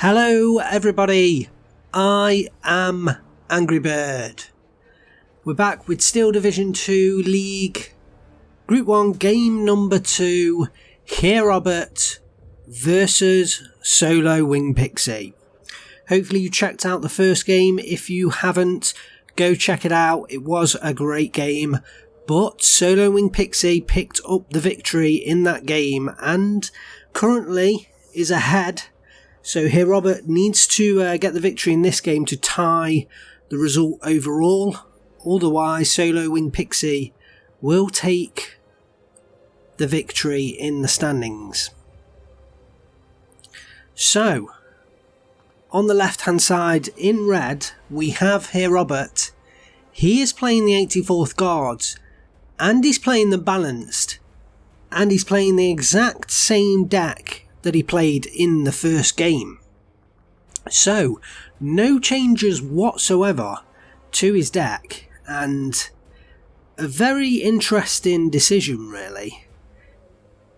Hello everybody, I am AngryBird. We're back with Steel Division 2 League Group 1 game number 2, Herr Robert versus Solo Wing Pixy. Hopefully you checked out the first game. If you haven't, go check it out. It was a great game, but Solo Wing Pixy picked up the victory in that game and currently is ahead. So Herr Robert needs to get the victory in this game to tie the result overall. Otherwise, Solo Wing Pixy will take the victory in the standings. So, on the left hand side in red, we have Herr Robert. He is playing the 84th Guards, and he's playing the balanced, and he's playing the exact same deck that he played in the first game. So, no changes whatsoever to his deck, and a very interesting decision really.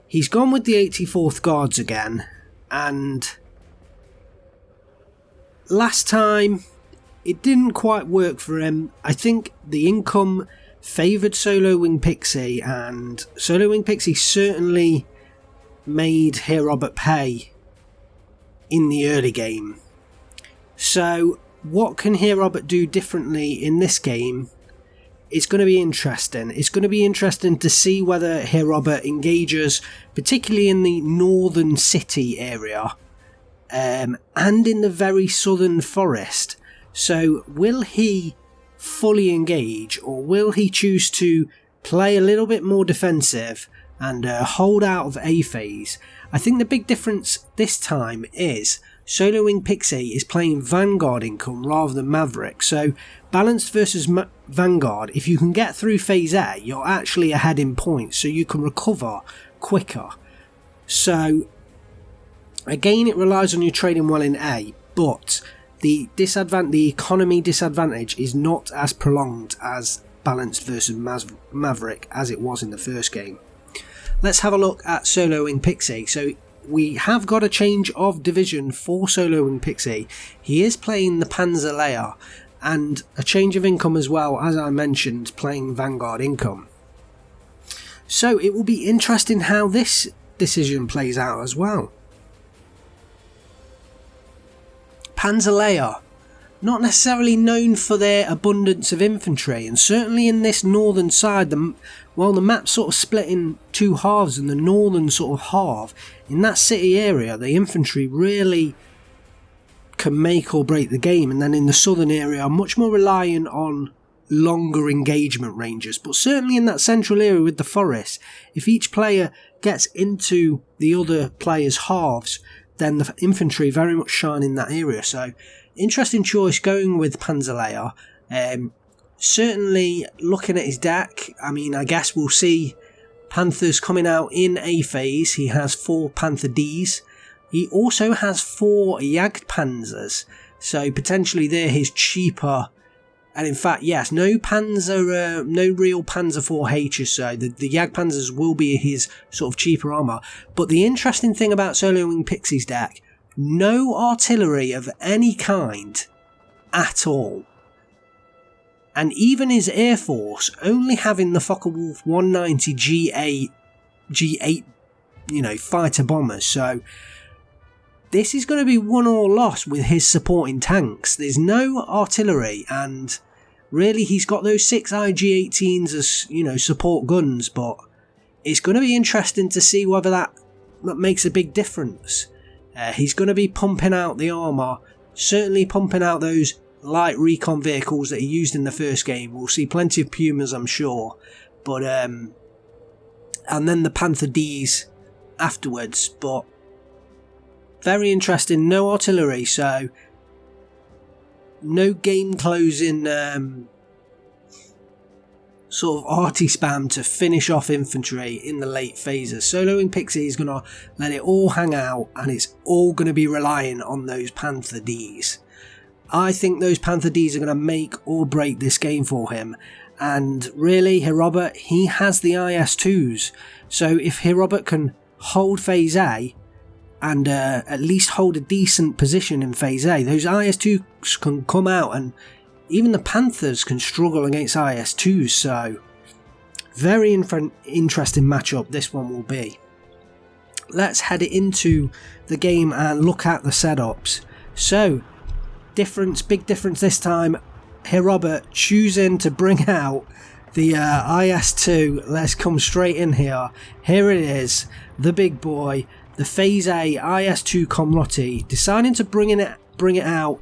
He's gone with the 84th Guards again, and last time it didn't quite work for him. I think the income favoured Solo Wing Pixy, and Solo Wing Pixy certainly made Herr Robert pay in the early game. So what can Herr Robert do differently in this game? It's going to be interesting. It's going to be interesting to see whether Herr Robert engages, particularly in the northern city area and in the very southern forest. So will he fully engage, or will he choose to play a little bit more defensive and hold out of A phase? I think the big difference this time is Solo Wing Pixy is playing Vanguard income rather than Maverick. So balanced versus Vanguard, if you can get through phase A, you're actually ahead in points, so you can recover quicker. So again, it relies on you trading well in A, but the economy disadvantage is not as prolonged as balanced versus Maverick as it was in the first game. Let's have a look at Solo Wing Pixy. So we have got a change of division for Solo Wing Pixy. He is playing the Panzer Layer, and a change of income as well, as I mentioned, playing Vanguard income. So it will be interesting how this decision plays out as well. Panzer Layer, not necessarily known for their abundance of infantry, and certainly in this northern side, while the map's sort of split in two halves, and the northern sort of half, in that city area, the infantry really can make or break the game, and then in the southern area are much more reliant on longer engagement ranges. But certainly in that central area with the forest, if each player gets into the other player's halves, then the infantry very much shine in that area. So interesting choice going with Panzer Layer. Certainly looking at his deck, I mean, I guess we'll see Panthers coming out in A phase. He has 4 Panther Ds. He also has 4 Jagdpanzers, so potentially they're his cheaper. And in fact, yes, no real Panzer 4Hs, so the Jagdpanzers will be his sort of cheaper armour. But the interesting thing about Solo Wing Pixy's deck, no artillery of any kind at all. And even his Air Force only having the Focke-Wulf 190 G8, fighter bombers. So this is going to be won or lost with his supporting tanks. There's no artillery, and really he's got those 6 IG-18s as, support guns, but it's going to be interesting to see whether that makes a big difference. He's going to be pumping out the armour, certainly pumping out those light recon vehicles that he used in the first game. We'll see plenty of Pumas, I'm sure, but and then the Panther Ds afterwards. But very interesting, no artillery, so no game closing sort of arty spam to finish off infantry in the late phases. Solo Wing Pixy is going to let it all hang out, and it's all going to be relying on those Panther Ds. I think those Panther Ds are going to make or break this game for him, and really Herr Robert, he has the IS-2s, so if Herr Robert can hold phase A and at least hold a decent position in Phase A. Those IS-2s can come out, and even the Panthers can struggle against IS-2s, so very interesting matchup this one will be. Let's head into the game and look at the setups. So, big difference this time. Herr Robert choosing to bring out the IS-2. Let's come straight in here. Here it is, the big boy, the Phase A IS-2 Komrotti, deciding to bring it out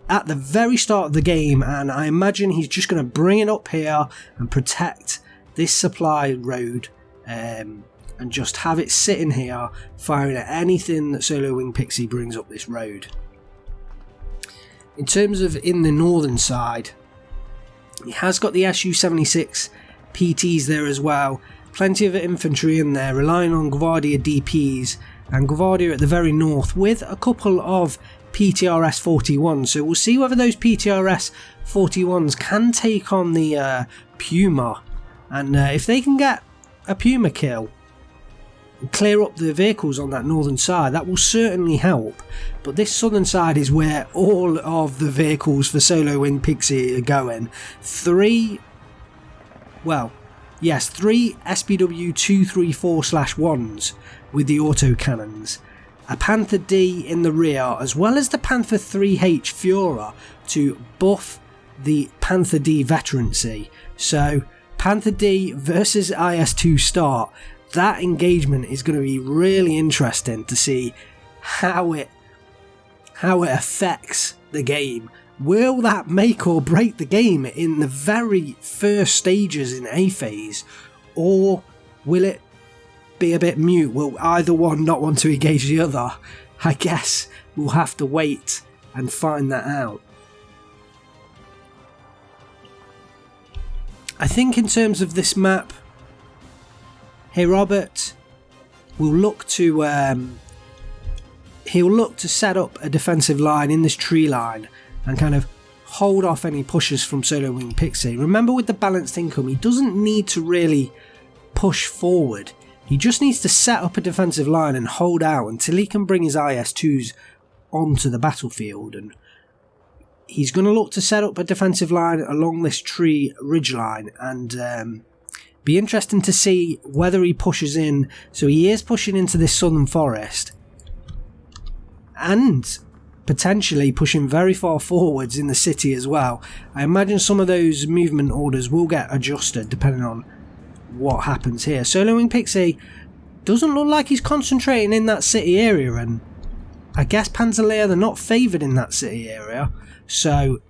at the very start of the game, and I imagine he's just going to bring it up here and protect this supply road, and just have it sitting here firing at anything that Solo Wing Pixy brings up this road. In terms of in the northern side, he has got the Su-76 PTs there as well, plenty of infantry in there, relying on Gvardia DPs, and Gvardia at the very north with a couple of PTRS 41s, so we'll see whether those PTRS 41s can take on the Puma, and if they can get a Puma kill and clear up the vehicles on that northern side, that will certainly help. But this southern side is where all of the vehicles for Solo Wing Pixy are going. Three SPW 234/1s with the autocannons, a Panther D in the rear, as well as the Panther 3H Führer to buff the Panther D veterancy. So Panther D versus IS-2 start, that engagement is going to be really interesting to see how it affects the game. Will that make or break the game in the very first stages in A phase, or will it be a bit mute? Will either one not want to engage the other? I guess we'll have to wait and find that out. I think in terms of this map, Herr Robert will look to set up a defensive line in this tree line and kind of hold off any pushes from Solo Wing Pixy. Remember, with the balanced income, he doesn't need to really push forward. He just needs to set up a defensive line and hold out until he can bring his IS-2s onto the battlefield. And he's going to look to set up a defensive line along this tree ridge line, and be interesting to see whether he pushes in. So he is pushing into this southern forest and potentially pushing very far forwards in the city as well. I imagine some of those movement orders will get adjusted depending on what happens here. Solo Wing Pixy doesn't look like he's concentrating in that city area, and I guess Panzerlehr, they're not favoured in that city area, so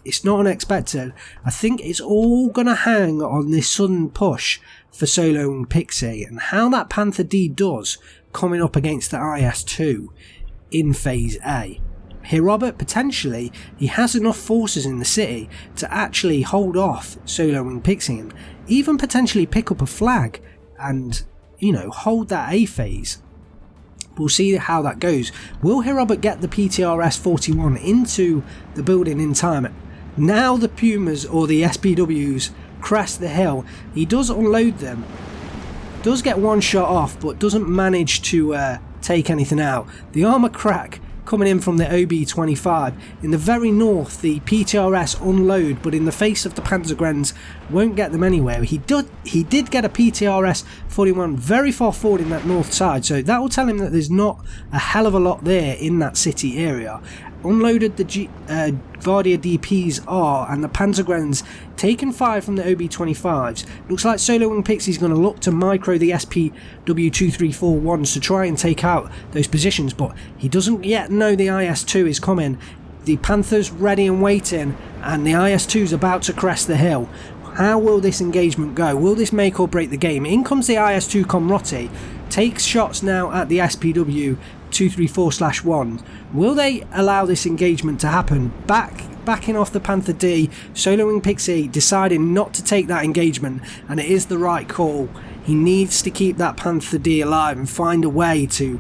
it's not unexpected. I think it's all going to hang on this sudden push for Solo Wing Pixy and how that Panther D does coming up against the IS-2 in Phase A. Herr Robert, potentially, he has enough forces in the city to actually hold off Solo Wing Pixy and even potentially pick up a flag and, hold that A phase. We'll see how that goes. Will Herr Robert get the PTRS 41 into the building in time? Now the Pumas or the SPWs crest the hill. He does unload them, does get one shot off, but doesn't manage to take anything out. The armour crack coming in from the OB-25. In the very north, the PTRS unload, but in the face of the Panzergrenz won't get them anywhere. He did get a PTRS 41 very far forward in that north side, so that will tell him that there's not a hell of a lot there in that city area. Unloaded the Gvardia DPs are, and the Panzergrenz taken fire from the OB-25s. Looks like Solo Wing Pixy's going to look to micro the SPW-2341s to try and take out those positions, but he doesn't yet know the IS-2 is coming. The Panther's ready and waiting, and the IS-2's about to crest the hill. How will this engagement go? Will this make or break the game? In comes the IS-2 Komrotti, takes shots now at the SPW 234/1. Will they allow this engagement to happen? Backing off the Panther D, Solo Wing Pixy deciding not to take that engagement, and it is the right call. He needs to keep that Panther D alive and find a way to,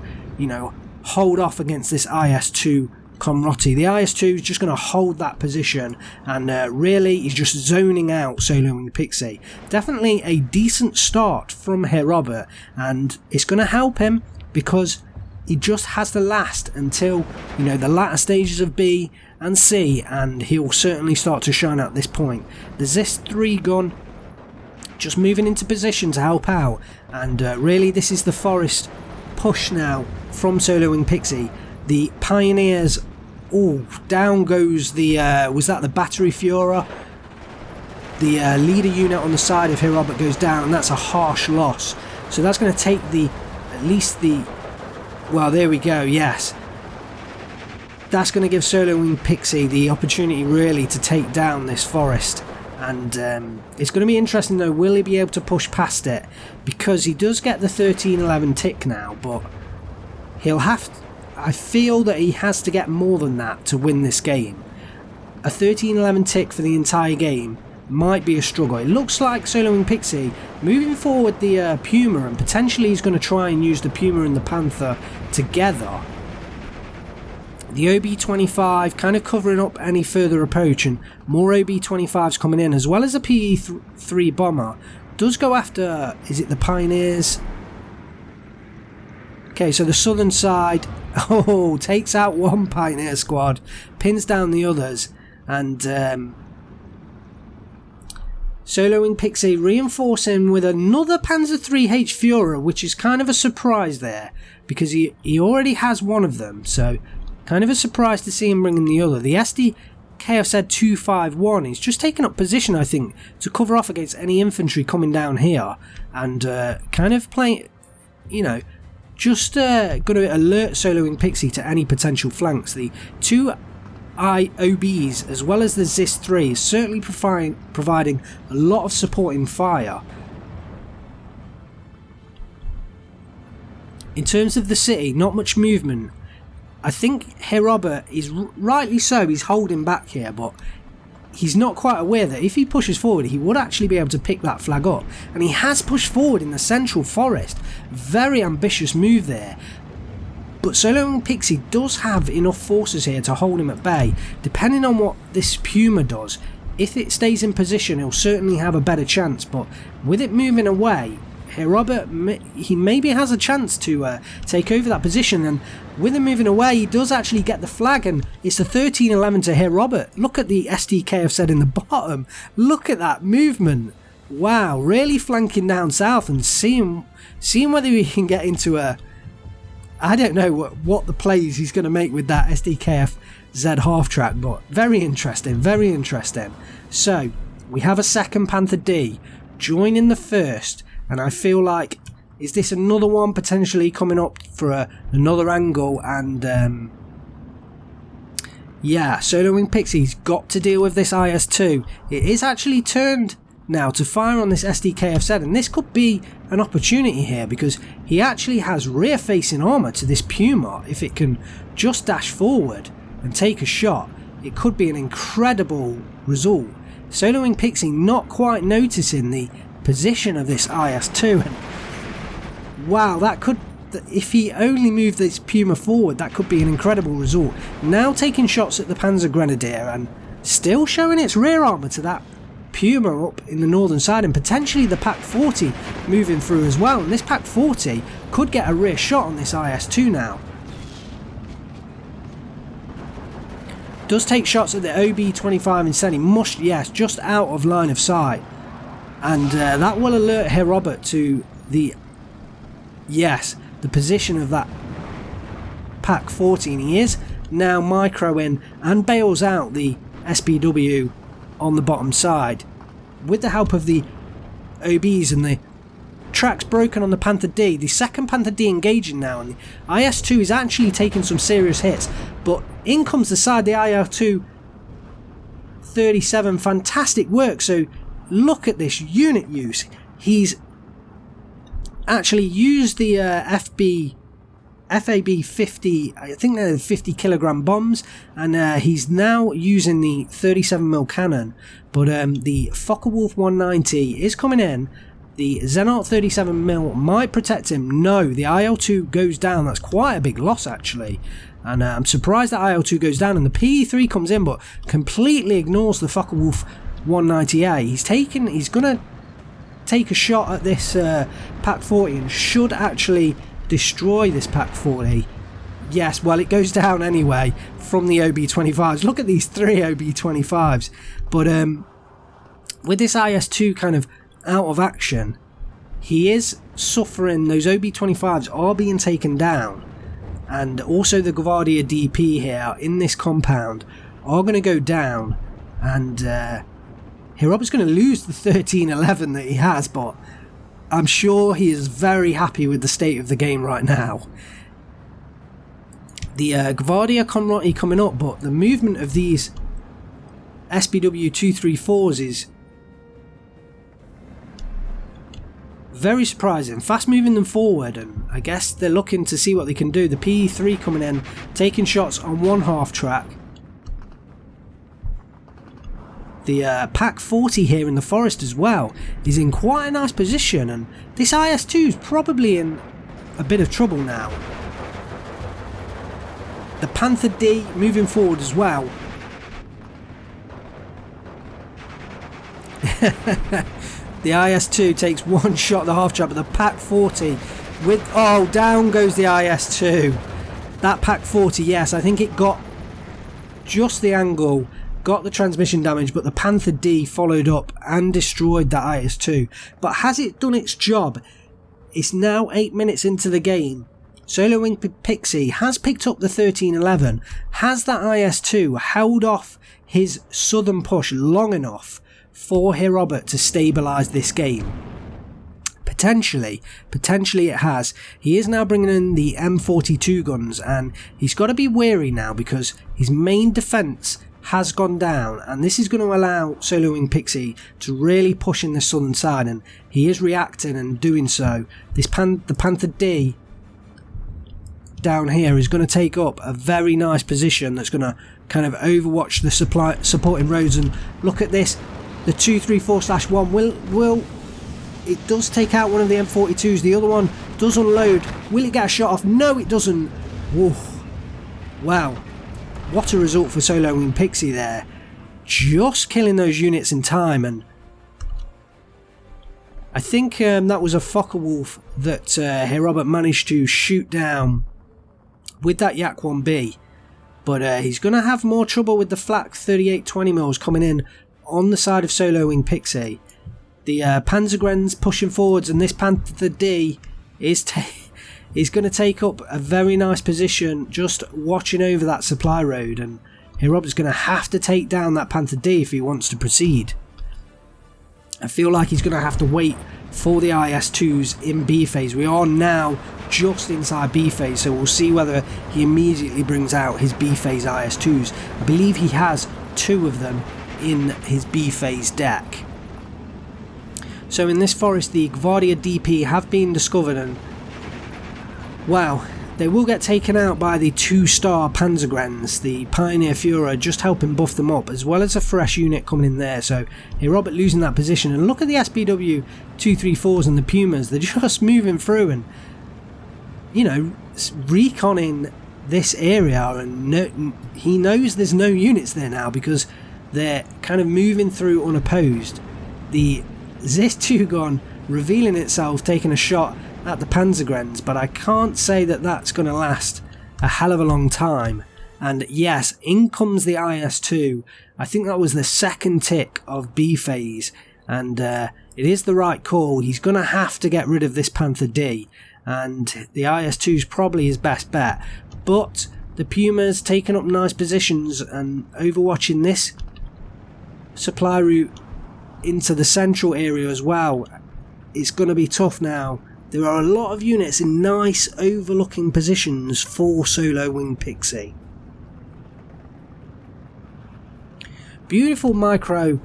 hold off against this IS-2 Komrotti. The IS-2 is just going to hold that position, and really he's just zoning out Solo Wing Pixy. Definitely a decent start from Herr Robert, and it's going to help him because he just has to last until, you know, the latter stages of B and C, and he'll certainly start to shine at this point. There's this 3 gun just moving into position to help out, and really this is the forest push now from Solo Wing Pixy. The Pioneers, down goes the, was that the Battery Führer? The leader unit on the side of Herr Robert goes down, and that's a harsh loss. So that's going to take at least the, well, there we go, yes. That's going to give Solo Wing Pixy the opportunity really to take down this forest. And it's going to be interesting though, will he be able to push past it? Because he does get the 1311 tick now, but he'll have to, I feel that he has to get more than that to win this game. A 1311 tick for the entire game might be a struggle. It looks like Solo Wing Pixy moving forward the Puma, and potentially he's going to try and use the Puma and the Panther together. The OB-25 kind of covering up any further approach, and more OB-25s coming in, as well as a PE-3 bomber. Does go after, is it the Pioneers? Okay, so the southern side, takes out one Pioneer squad, pins down the others, and Solo Wing Pixy reinforcing with another Panzer III-H Führer, which is kind of a surprise there, because he already has one of them, so kind of a surprise to see him bringing the other. The SDKFZ 251 is just taking up position, I think, to cover off against any infantry coming down here, and kind of playing, you know, just going to alert Solo Wing Pixy to any potential flanks. The 2 IOBs as well as the ZIS-3 is certainly providing a lot of supporting fire. In terms of the city, not much movement. I think Herr Robert is rightly so, he's holding back here, but he's not quite aware that if he pushes forward he would actually be able to pick that flag up, and he has pushed forward in the central forest. Very ambitious move there, but Solo Wing Pixy does have enough forces here to hold him at bay. Depending on what this Puma does, if it stays in position he'll certainly have a better chance, but with it moving away, Herr Robert, he maybe has a chance to take over that position, and with him moving away he does actually get the flag, and it's a 1311 to Herr Robert. Look at the SDKFZ in the bottom, look at that movement. Wow, really flanking down south and seeing whether he can get into a, I don't know what the plays he's going to make with that SDKFZ half track, but very interesting, very interesting. So we have a second Panther D joining the first, and I feel like, is this another one potentially coming up for another angle? And yeah, Solo Wing Pixy's got to deal with this IS-2. It is actually turned now to fire on this SDKFZ, and this could be an opportunity here because he actually has rear facing armour to this Puma. If it can just dash forward and take a shot, it could be an incredible result. Solo Wing Pixy not quite noticing the position of this IS-2, and wow, that could, if he only moved this Puma forward, that could be an incredible result. Now taking shots at the Panzer Grenadier and still showing its rear armour to that Puma up in the northern side, and potentially the Pak 40 moving through as well, and this Pak 40 could get a rear shot on this IS-2 now. Does take shots at the OB-25 instead. He must, yes, just out of line of sight. And that will alert Herr Robert to the, yes, the position of that Pak 40, and he is now microing and bails out the SPW on the bottom side with the help of the OBs, and the track's broken on the Panther D. The second Panther D engaging now, and the IS-2 is actually taking some serious hits, but in comes the side, the IL-2 37, fantastic work. So look at this unit use. He's actually used the FAB 50, I think they're 50 kilogram bombs, and he's now using the 37mm cannon, but the Focke-Wulf 190 is coming in. The Zenart 37mm might protect him. No, the IL-2 goes down. That's quite a big loss actually, and I'm surprised that IL-2 goes down, and the PE-3 comes in but completely ignores the Focke-Wulf 190A. He's gonna take a shot at this Pak 40 and should actually destroy this Pak 40 Yes, well, it goes down anyway from the OB-25s. Look at these 3 OB-25s. But with this IS-2 kind of out of action, he is suffering. Those OB-25s are being taken down. And also the Gvardia DP here in this compound are going to go down. And Herr Robert's going to lose the 1311 that he has, but I'm sure he is very happy with the state of the game right now. The Gvardia Konrati coming up, but the movement of these SBW 234s is very surprising. Fast moving them forward, and I guess they're looking to see what they can do. The PE3 coming in, taking shots on one half track. The Pack 40 here in the forest as well is in quite a nice position, and this IS-2 is probably in a bit of trouble now. The Panther D moving forward as well. The IS-2 takes one shot at the half track, but the Pack 40 with... Oh, down goes the IS-2. That Pack 40, yes, I think it got just the angle, got the transmission damage, but the Panther D followed up and destroyed that IS-2. But has it done its job? It's now 8 minutes into the game. Solo Wing Pixy has picked up the 1311. Has that IS-2 held off his southern push long enough for Herr Robert to stabilise this game? Potentially it has. He is now bringing in the M42 guns, and he's got to be wary now because his main defence has gone down, and this is going to allow Solo Wing Pixy to really push in the southern side, and he is reacting and doing so. The Panther D down here is going to take up a very nice position that's going to kind of overwatch the supporting roads. And look at this, the 234/1 will it does take out one of the M42s. The other one does unload. Will it get a shot off? No, it doesn't. Whoa. Wow, what a result for Solo Wing Pixy there, just killing those units in time. And I think that was a Focke-Wulf that Herr Robert managed to shoot down with that Yak 1B, but he's going to have more trouble with the flak 38-20mm coming in on the side of Solo Wing Pixy. The Panzergrenz pushing forwards, and this Panther D is going to take up a very nice position just watching over that supply road, and Herr Robert's going to have to take down that Panther D if he wants to proceed. I feel like he's going to have to wait for the IS-2s in B phase. We are now just inside B phase, so we'll see whether he immediately brings out his B phase IS-2s. I believe he has 2 of them in his B phase deck. So in this forest, the Gvardia DP have been discovered, and wow, they will get taken out by the 2-star Panzergrenz, the Pioneer Führer, just helping buff them up, as well as a fresh unit coming in there. So Herr Robert losing that position, and look at the SBW 234s and the Pumas. They're just moving through and, you know, reconning this area, and he knows there's no units there now because they're kind of moving through unopposed. The ZIS-2 gun revealing itself, taking a shot at the Panzergrenz, but I can't say that that's going to last a hell of a long time. And yes, in comes the IS-2. I think that was the second tick of B phase, and it is the right call. He's going to have to get rid of this Panther D, and the IS-2 is probably his best bet. But the Puma's taking up nice positions and overwatching this supply route into the central area as well. It's going to be tough now. There are a lot of units in nice overlooking positions for Solo Wing Pixy. Beautiful micro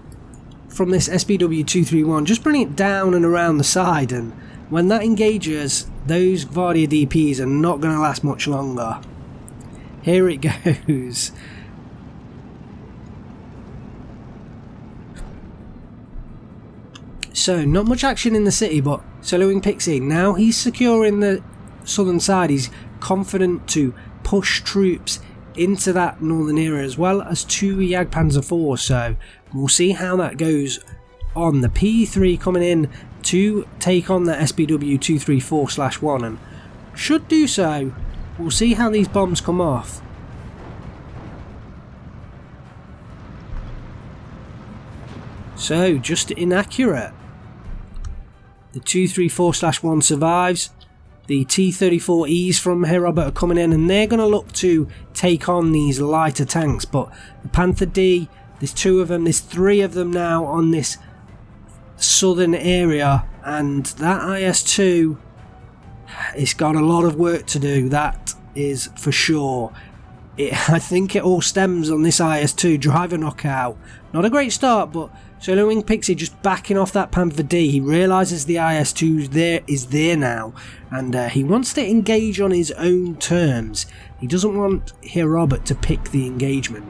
from this SBW 231, just bringing it down and around the side, and when that engages, those Gvardia DPs are not going to last much longer. Here it goes. So, not much action in the city, but Solo Wing Pixy, now he's secure in the southern side. He's confident to push troops into that northern area, as well as 2 Jagdpanzer IV. So, we'll see how that goes on. The P3 coming in to take on the SBW 234/1, and should do so we'll see how these bombs come off. So, just inaccurate. The 234/1 survives. The T-34Es from Herr Robert are coming in, and they're going to look to take on these lighter tanks. But the Panther D, there's 2 of them, there's 3 of them now on this southern area, and that IS-2, it's got a lot of work to do, that is for sure. I think it all stems on this IS-2 driver knockout. Not a great start, but Solo Wing Pixy just backing off that Panther D. He realises the IS-2 is there now, and he wants to engage on his own terms. He doesn't want Herr Robert to pick the engagement.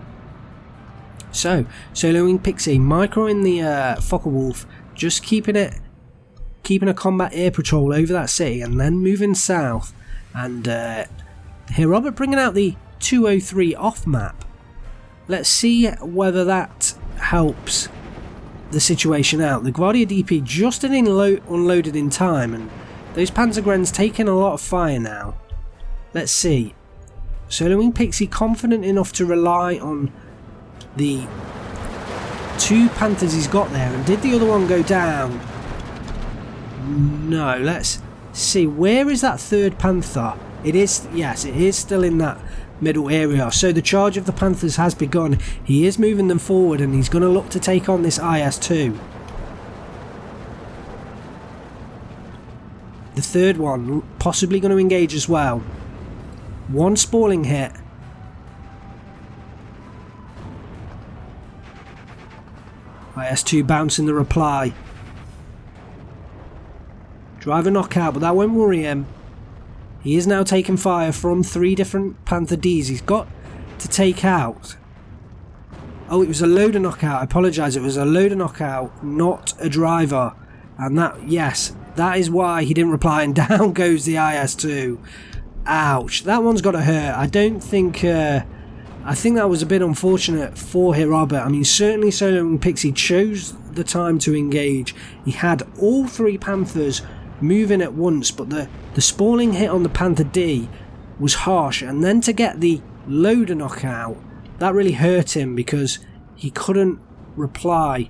So, Solo Wing Pixy microing the Focke-Wulf, just keeping a combat air patrol over that city, and then moving south. And Herr Robert bringing out the 203 off map. Let's see whether that helps the situation out. The Gvardia DP just unloaded in time, and those Panzergrens taking a lot of fire now. Let's see. Solo Wing Pixy confident enough to rely on the 2 Panthers he's got there, and did the other one go down? No. Let's see, where is that 3rd Panther? It is, yes, it is still in that middle area. So the charge of the Panthers has begun. He is moving them forward, and he's going to look to take on this IS-2. The 3rd one possibly going to engage as well. 1 spalling hit. IS-2 bouncing the reply. Driver knockout, but that won't worry him. He is now taking fire from 3 different Panther Ds. He's got to take out. Oh, it was a loader knockout. I apologise. It was a loader knockout, not a driver. And that, yes, that is why he didn't reply. And down goes the IS-2. Ouch. That one's got to hurt. I don't think... I think that was a bit unfortunate for Herr Robert. I mean, certainly Solo Wing Pixy chose the time to engage. He had all 3 Panthers moving at once, but the spalling hit on the Panther D was harsh, and then to get the loader knockout, that really hurt him because he couldn't reply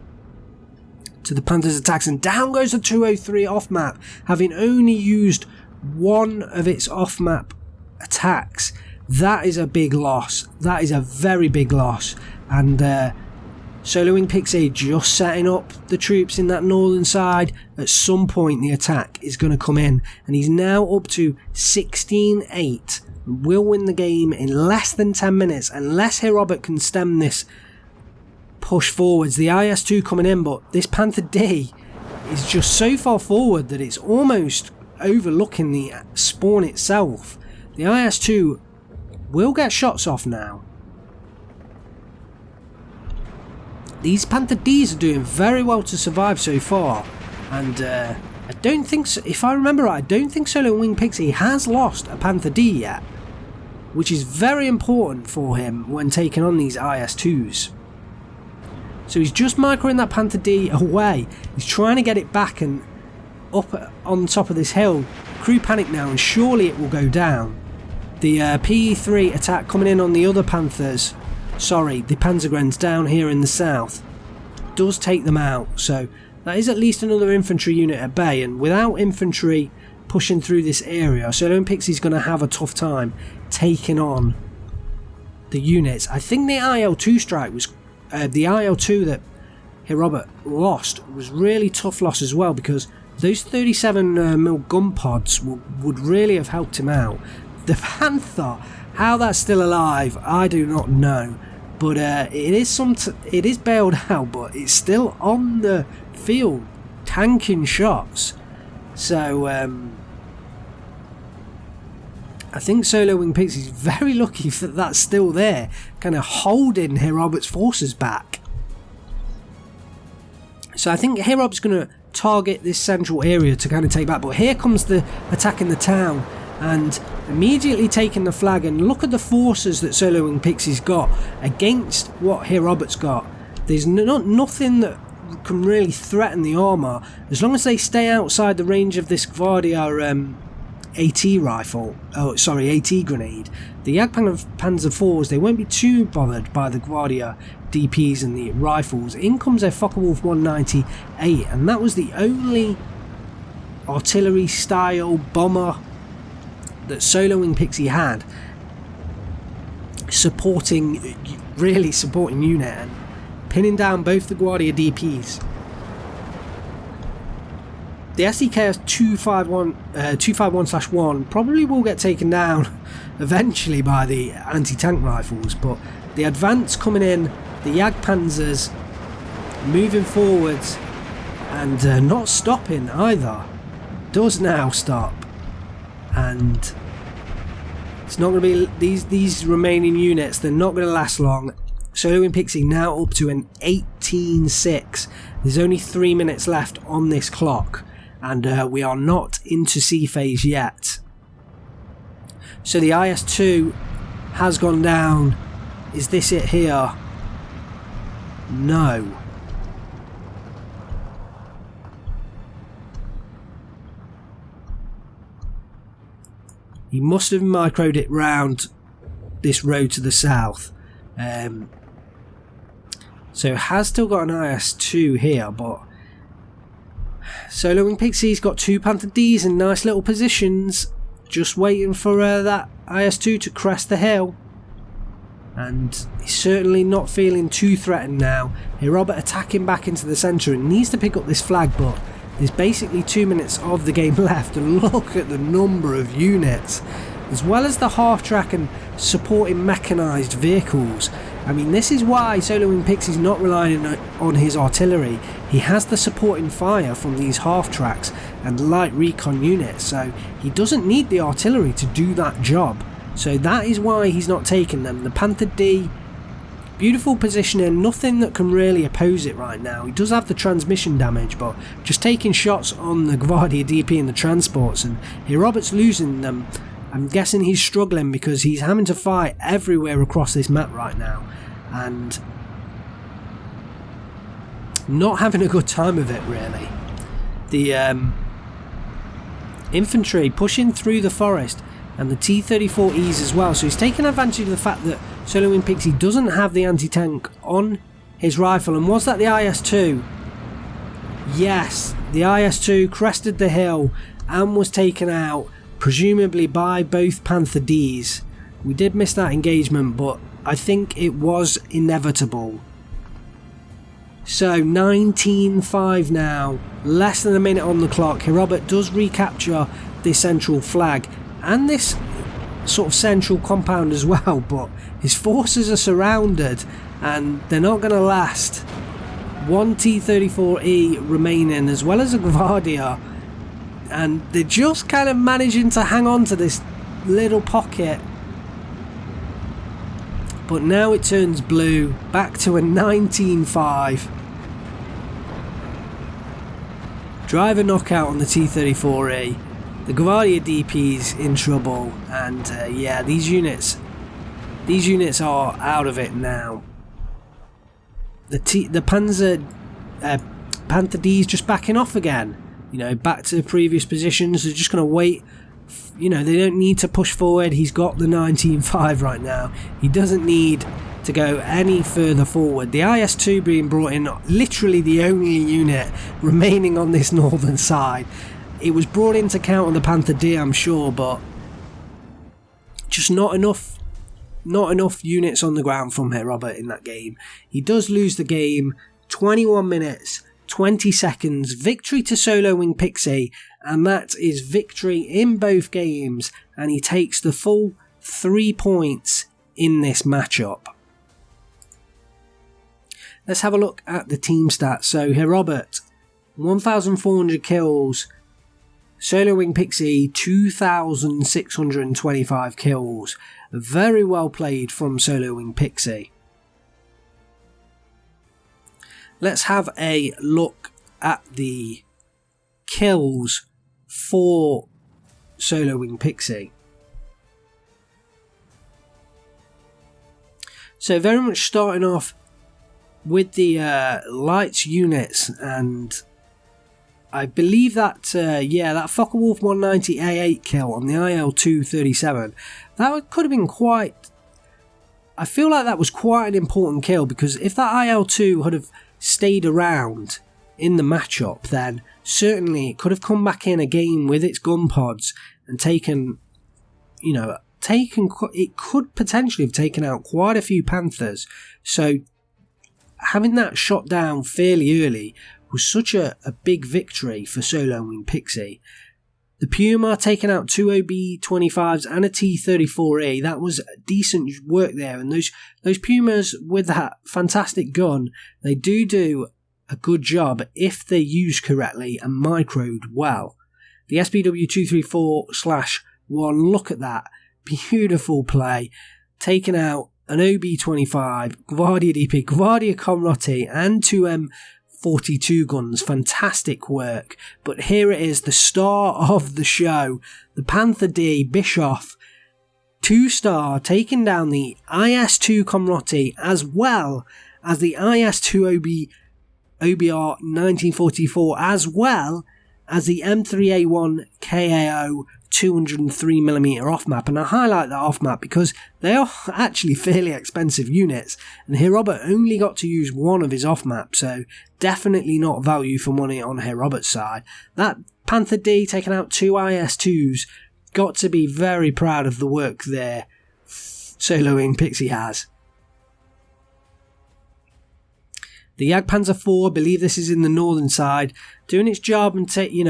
to the Panther's attacks, and down goes the 203 off map, having only used 1 of its off map attacks. That is a big loss. That is a very big loss, and Solo Wing Pixy just setting up the troops in that northern side. At some point the attack is going to come in, and he's now up to 16-8. Will win the game in less than 10 minutes unless Herr Robert can stem this push forwards. The IS-2 coming in, but this Panther D is just so far forward that it's almost overlooking the spawn itself. The IS-2 will get shots off now. These Panther Ds are doing very well to survive so far, and I don't think, if I remember right, I don't think Solo Wing Pixy has lost a Panther D yet, which is very important for him when taking on these IS-2s. So he's just microing that Panther D away. He's trying to get it back and up on top of this hill. Crew panic now, and surely it will go down. The PE-3 attack coming in on the other Panthers. Sorry, the Panzergrens down here in the south does take them out, so that is at least another infantry unit at bay, and without infantry pushing through this area, Solo Wing Pixy's going to have a tough time taking on the units. I think the IL-2 strike was the IL-2 that Herr Robert lost was really tough loss as well, because those 37mm gun pods would really have helped him out. The Panther, how that's still alive, I do not know, but it is bailed out, but it's still on the field, tanking shots. So I think Solo Wing Pixy's very lucky that that's still there, kind of holding Herr Robert's forces back. So I think Herr Robert's going to target this central area to kind of take back, but here comes the attack in the town, and immediately taking the flag, and look at the forces that Solo Wing Pixy's got against what Herr Robert's got. There's nothing that can really threaten the armour as long as they stay outside the range of this Gvardia AT rifle, AT grenade. The Jagdpanzer 4s, they won't be too bothered by the Gvardia DPs and the rifles. In comes their Focke-Wulf 198, and that was the only artillery style bomber that Solo Wing Pixy had really supporting unit and pinning down both the Gvardia DPs. The SDKS 251/1 probably will get taken down eventually by the anti-tank rifles, but the advance coming in, the Jagdpanzers moving forwards and not stopping either, does now stop, and it's not going to be these remaining units, they're not going to last long. Solo Wing Pixy now up to an 18-6. There's only 3 minutes left on this clock, and we are not into C phase yet. So the IS-2 has gone down. Is this it here? No. He must have microed it round this road to the south. So has still got an IS-2 here, but Solo Wing Pixy's got 2 Panther Ds in nice little positions, just waiting for that IS-2 to crest the hill. And he's certainly not feeling too threatened now. Herr Robert attacking back into the centre and needs to pick up this flag, but there's basically 2 minutes of the game left, and look at the number of units, as well as the half-track and supporting mechanised vehicles. I mean, this is why Solo Wing Pixy's not relying on his artillery. He has the supporting fire from these half-tracks and light recon units, so he doesn't need the artillery to do that job. So that is why he's not taking them. The Panther D, beautiful positioning, nothing that can really oppose it right now. He does have the transmission damage, but just taking shots on the Gvardia DP and the transports, and Herr Robert's losing them. I'm guessing he's struggling because he's having to fight everywhere across this map right now, and not having a good time of it really. The infantry pushing through the forest, and the T-34Es as well, so he's taking advantage of the fact that Solo Wing Pixy doesn't have the anti-tank on his rifle. And was that the IS-2? Yes, the IS-2 crested the hill and was taken out, presumably by both Panther Ds. We did miss that engagement, but I think it was inevitable. So 19-5 now, less than a minute on the clock. Herr Robert does recapture this central flag and this sort of central compound as well, but his forces are surrounded and they're not going to last. One T-34E remaining, as well as a Gvardia, and they're just kind of managing to hang on to this little pocket. But now it turns blue, back to a 19-5. Driver knockout on the T-34E. The Gvardia DP's in trouble, and yeah, these units are out of it now. The Panther D's just backing off again, you know, back to the previous positions. They're just going to wait. You know, they don't need to push forward. He's got the 19-5 right now. He doesn't need to go any further forward. The IS-2 being brought in, literally the only unit remaining on this northern side. It was brought in to counter the Panther D, I'm sure, but just not enough units on the ground from Herr Robert in that game. He does lose the game. 21 minutes, 20 seconds. Victory to Solo Wing Pixy, and that is victory in both games, and he takes the full 3 points in this matchup. Let's have a look at the team stats. So Herr Robert, 1,400 kills. Solo Wing Pixy, 2,625 kills. Very well played from Solo Wing Pixy. Let's have a look at the kills for Solo Wing Pixy. So very much starting off with the lights units, and I believe that, that Focke-Wulf 190 A8 kill on the IL-237, that could have been quite... I feel like that was quite an important kill, because if that IL-2 had have stayed around in the matchup, then certainly it could have come back in again with its gun pods and it could potentially have taken out quite a few Panthers. So having that shot down fairly early was such a big victory for Solo Wing Pixy. The Puma taking out 2 OB-25s and a T-34E. That was decent work there. And those Pumas with that fantastic gun, they do a good job if they're used correctly and microed well. The SPW-234/1, look at that. Beautiful play. Taking out an OB-25, Gvardia DP, Gvardia Komrotti, and 2M42 guns. Fantastic work. But here it is, the star of the show, the Panther D Bischoff, 2-star, taking down the IS-2 Komrotti as well as the IS-2 OBR 1944, as well as the M3A1 KAO 203mm off-map. And I highlight that off-map because they are actually fairly expensive units, and Herr Robert only got to use one of his off-map, so definitely not value for money on Herr Robert's side. That Panther D taking out 2 IS-2s, got to be very proud of the work there Solo Wing Pixy has. The Jagdpanzer IV, I believe this is in the northern side, doing its job and taking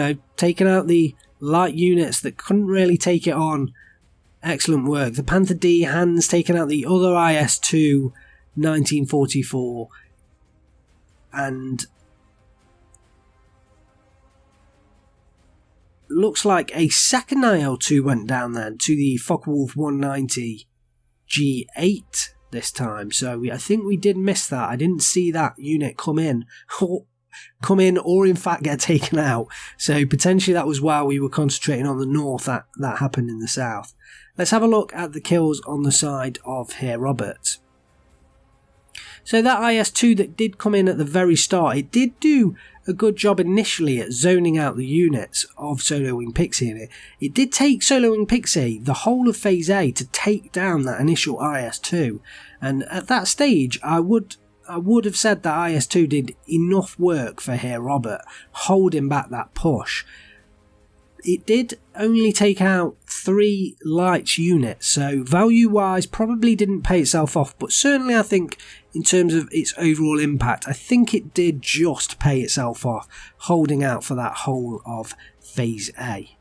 out the light units that couldn't really take it on. Excellent work. The Panther D Hans taking out the other IS-2 1944, and looks like a second IL-2 went down then to the Focke-Wulf 190 G8 this time. So I think we did miss that. I didn't see that unit come in or in fact get taken out. So potentially that was while we were concentrating on the north that happened in the south. Let's have a look at the kills on the side of Herr Robert. So that IS-2 that did come in at the very start, it did do a good job initially at zoning out the units of Solo Wing Pixy in it. It did take Solo Wing Pixy the whole of Phase A to take down that initial IS-2, and at that stage I would have said that IS-2 did enough work for Herr Robert, holding back that push. It did only take out 3 light units, so value-wise probably didn't pay itself off, but certainly I think in terms of its overall impact, I think it did just pay itself off, holding out for that whole of Phase A.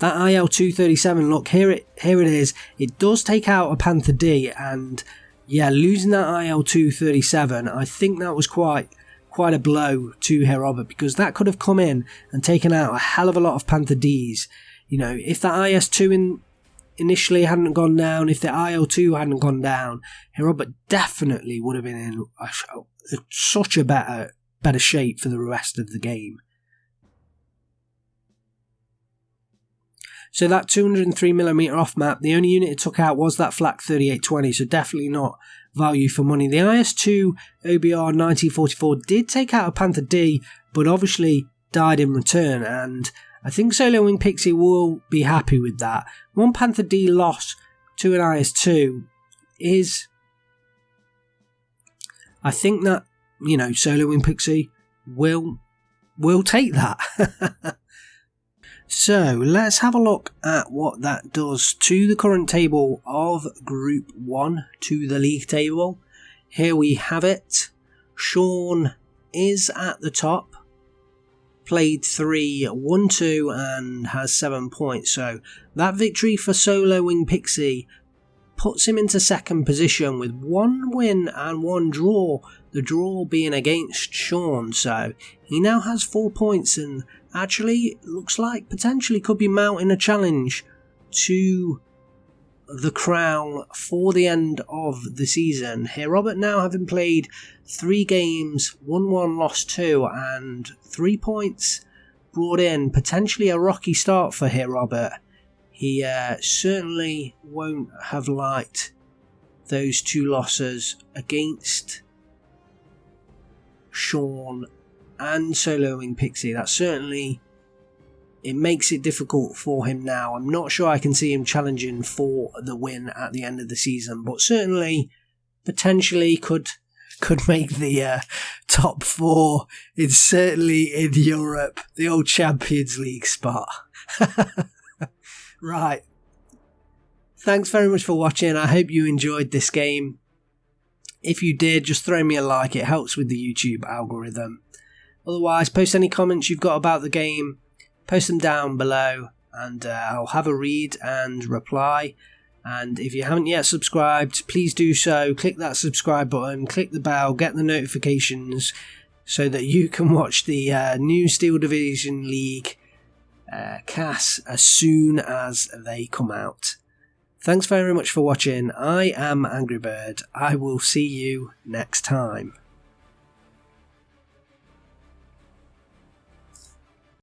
That IL-237, look, here it is. It does take out a Panther D, and yeah, losing that IL-237, I think that was quite a blow to Herr Robert, because that could have come in and taken out a hell of a lot of Panther Ds. If that IS-2 initially hadn't gone down, if the IL-2 hadn't gone down, Herr Robert definitely would have been in such a better shape for the rest of the game. So that 203mm off map, the only unit it took out was that Flak 3820, so definitely not value for money. The IS-2 OBR 1944 did take out a Panther D, but obviously died in return, and I think Solo Wing Pixy will be happy with that. One Panther D loss to an IS-2 is... I think that, Solo Wing Pixy will take that. So let's have a look at what that does to the current table of Group 1, to the league table. Here we have it. Sean is at the top. Played 3, won 2 and has 7 points. So that victory for Solo Wing Pixy puts him into second position with 1 win and 1 draw. The draw being against Sean. So he now has 4 points and actually looks like potentially could be mounting a challenge to the crown for the end of the season. Herr Robert now having played 3 games, won 1, lost 2 and 3 points brought in. Potentially a rocky start for Herr Robert. He certainly won't have liked those 2 losses against Sean and soloing Pixy. That certainly, it makes it difficult for him now. I'm not sure I can see him challenging for the win at the end of the season, but certainly potentially could make the top 4. It's certainly in Europe, the old Champions League spot. Right. Thanks very much for watching. I hope you enjoyed this game. If you did, just throw me a like. It helps with the YouTube algorithm. Otherwise, post any comments you've got about the game. Post them down below and I'll have a read and reply. And if you haven't yet subscribed, please do so. Click that subscribe button, click the bell, get the notifications so that you can watch the new Steel Division League casts as soon as they come out. Thanks very much for watching. I am AngryBird. I will see you next time.